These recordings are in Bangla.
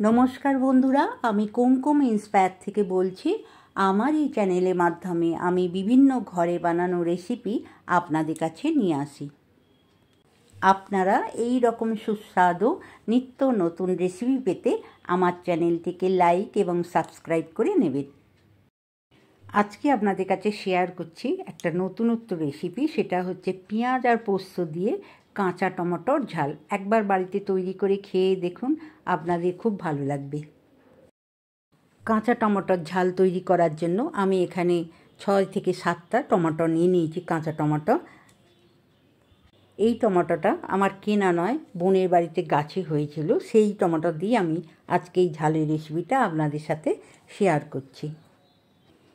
নমস্কার বন্ধুরা, আমি কুমকুম ইন্সপায়ার থেকে বলছি। আমার এই চ্যানেলের মাধ্যমে আমি বিভিন্ন ঘরে বানানো রেসিপি আপনাদের কাছে নিয়ে আসি। আপনারা এই রকম সুস্বাদু নিত্য নতুন রেসিপি পেতে আমার চ্যানেলটিকে লাইক এবং সাবস্ক্রাইব করে নেবেন। আজকে আপনাদের কাছে শেয়ার করছি একটা নতুনত্ব রেসিপি। সেটা হচ্ছে পেঁয়াজ আর পোস্ত দিয়ে কাঁচা টমেটোর ঝাল। একবার বাড়িতে তৈরি করে খেয়ে দেখুন, আপনাদের খুব ভালো লাগবে। কাঁচা টমেটোর ঝাল তৈরি করার জন্য আমি এখানে 6 থেকে 7টা টমেটো নিয়ে নিয়েছি, কাঁচা টমেটো। এই টমেটোটা আমার কেনা নয়, বোনের বাড়িতে গাছে হয়েছিল। সেই টমেটো দিয়ে আমি আজকে এই ঝালের রেসিপিটা আপনাদের সাথে শেয়ার করছি।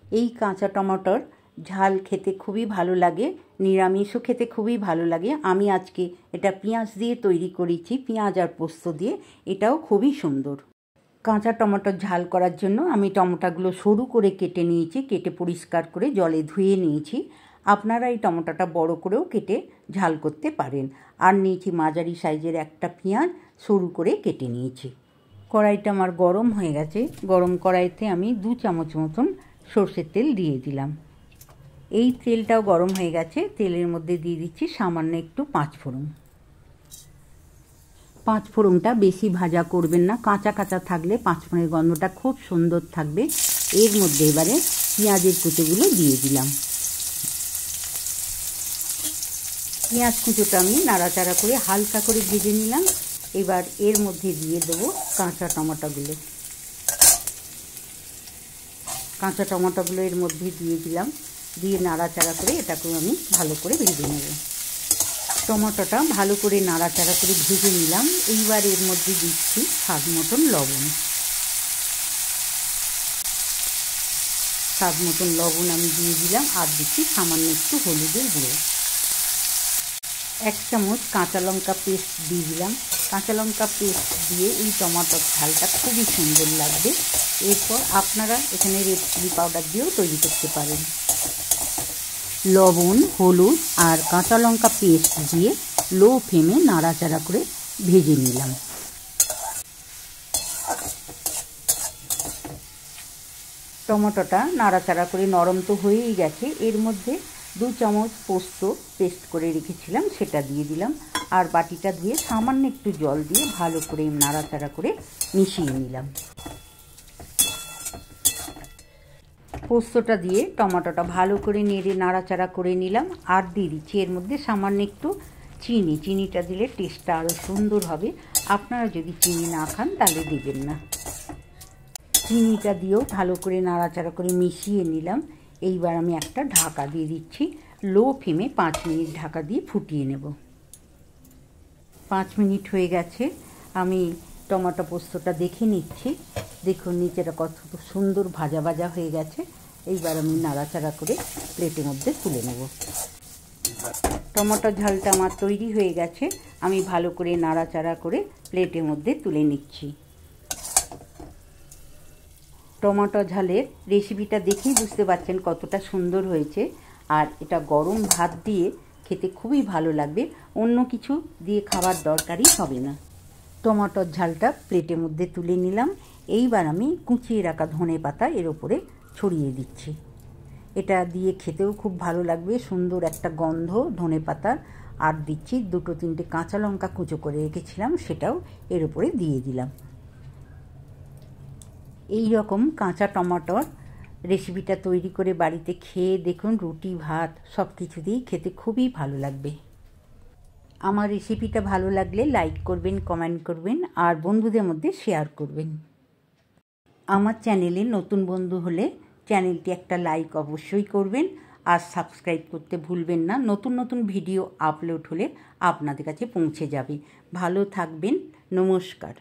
এই কাঁচা টমেটোর ঝাল খেতে খুবই ভালো লাগে, নিরামিষও খেতে খুবই ভালো লাগে। আমি আজকে এটা পেঁয়াজ দিয়ে তৈরি করেছি, পেঁয়াজ আর পোস্ত দিয়ে। এটাও খুবই সুন্দর। কাঁচা টমেটোর ঝাল করার জন্য আমি টমেটোগুলো সরু করে কেটে নিয়েছি, কেটে পরিষ্কার করে জলে ধুয়ে নিয়েছি। আপনারা এই টমেটোটা বড় করেও কেটে ঝাল করতে পারেন। আর নিয়েছি মাঝারি সাইজের একটা পেঁয়াজ, সরু করে কেটে নিয়েছি। কড়াইটা আমার গরম হয়ে গেছে। গরম কড়াইতে আমি 2 চামচ মতন সর্ষের তেল দিয়ে দিলাম। এই তেলটাও গরম হয়ে গেছে। তেলের মধ্যে দিয়ে দিচ্ছি সামান্য একটু 5 ফোড়ন। 5 ফোড়নটা বেশি ভাজা করবেন না, কাঁচা কাঁচা থাকলে 5 ফোড়নের গন্ধটা খুব সুন্দর থাকবে। এর মধ্যে এবারে পেঁয়াজের কুচোগুলো দিয়ে দিলাম। পেঁয়াজ কুচোটা আমি নাড়াচাড়া করে হালকা করে ভেজে নিলাম। এবার এর মধ্যে দিয়ে দেবো কাঁচা টমেটোগুলো। কাঁচা টমেটোগুলো এর মধ্যে দিয়ে দিলাম, দিয়ে নাড়াচাড়া করে এটাকেও আমি ভালো করে ভেজে নেব। টমেটোটা ভালো করে নাড়াচাড়া করে ভেজে নিলাম। এইবার এর মধ্যে দিচ্ছি স্বাদ মতন লবণ। স্বাদ মতন লবণ আমি দিয়ে দিলাম। আর দিচ্ছি সামান্য একটু হলুদের গুঁড়ো। 1 চামচ কাঁচা লঙ্কা পেস্ট দিয়ে দিলাম। কাঁচা লঙ্কা পেস্ট দিয়ে এই টমেটোর ঝালটা খুবই সুন্দর লাগবে। এরপর আপনারা এখানে রেড চিলি পাউডার দিয়েও তৈরি করতে পারেন। লবণ, হলুদ আর কাঁচা লঙ্কা পেস্ট দিয়ে লো ফ্লেমে নাড়াচাড়া করে ভেজে নিলাম। টমেটোটা নাড়াচাড়া করে নরম তো হয়েই গেছে। এর মধ্যে 2 চামচ পোস্ত পেস্ট করে রেখেছিলাম, সেটা দিয়ে দিলাম। আর বাটিটা ধুয়ে সামান্য একটু জল দিয়ে ভালো করে নাড়াচাড়া করে মিশিয়ে নিলাম। পোস্তটা দিয়ে টমেটোটা ভালো করে নেড়ে নাড়াচাড়া করে নিলাম। আর দিয়ে দিচ্ছি এর মধ্যে সামান্য একটু চিনি। চিনিটা দিলে টেস্টটা আরও সুন্দর হবে। আপনারা যদি চিনি না খান তাহলে দেবেন না। চিনিটা দিয়েও ভালো করে নাড়াচাড়া করে মিশিয়ে নিলাম। এইবার আমি একটা ঢাকা দিয়ে দিচ্ছি। লো ফ্লেমে 5 মিনিট ঢাকা দিয়ে ফুটিয়ে নেব। 5 মিনিট হয়ে গেছে। আমি টমেটো পোস্তটা দেখে নিচ্ছি। দেখুন নিচেটা কত সুন্দর ভাজা ভাজা হয়ে গেছে। এইবার আমি নাড়াচাড়া করে প্লেটের মধ্যে তুলে নেব। টমেটো ঝালটা আমার তৈরি হয়ে গেছে। আমি ভালো করে নাড়াচাড়া করে প্লেটের মধ্যে তুলে নিচ্ছি। টমেটো ঝালের রেসিপিটা দেখেই বুঝতে পারছেন কতটা সুন্দর হয়েছে। আর এটা গরম ভাত দিয়ে খেতে খুবই ভালো লাগবে। অন্য কিছু দিয়ে খাবার দরকারই হবে না। টমেটোর ঝালটা প্লেটের মধ্যে তুলে নিলাম। এইবার আমি কুচিয়ে রাখা ধনেপাতা এর ওপরে ছড়িয়ে দিচ্ছি। এটা দিয়ে খেতেও খুব ভালো লাগবে, সুন্দর একটা গন্ধ ধনেপাতার। আর দিচ্ছি 2-3টে কাঁচা লঙ্কা কুচো করে রেখেছিলাম, সেটাও এর ওপরে দিয়ে দিলাম। এই রকম কাঁচা টমেটোর রেসিপিটা তৈরি করে বাড়িতে খেয়ে দেখুন, রুটি ভাত সব কিছু দিয়েই খেতে খুবই ভালো লাগবে। আমার রেসিপিটা ভালো লাগলে লাইক করবেন, কমেন্ট করবেন আর বন্ধুদের মধ্যে শেয়ার করবেন। আমার চ্যানেলে নতুন বন্ধু হলে চ্যানেলটি একটা লাইক অবশ্যই করবেন আর সাবস্ক্রাইব করতে ভুলবেন না। নতুন নতুন ভিডিও আপলোড হলে আপনাদের কাছে পৌঁছে যাবে। ভালো থাকবেন। নমস্কার।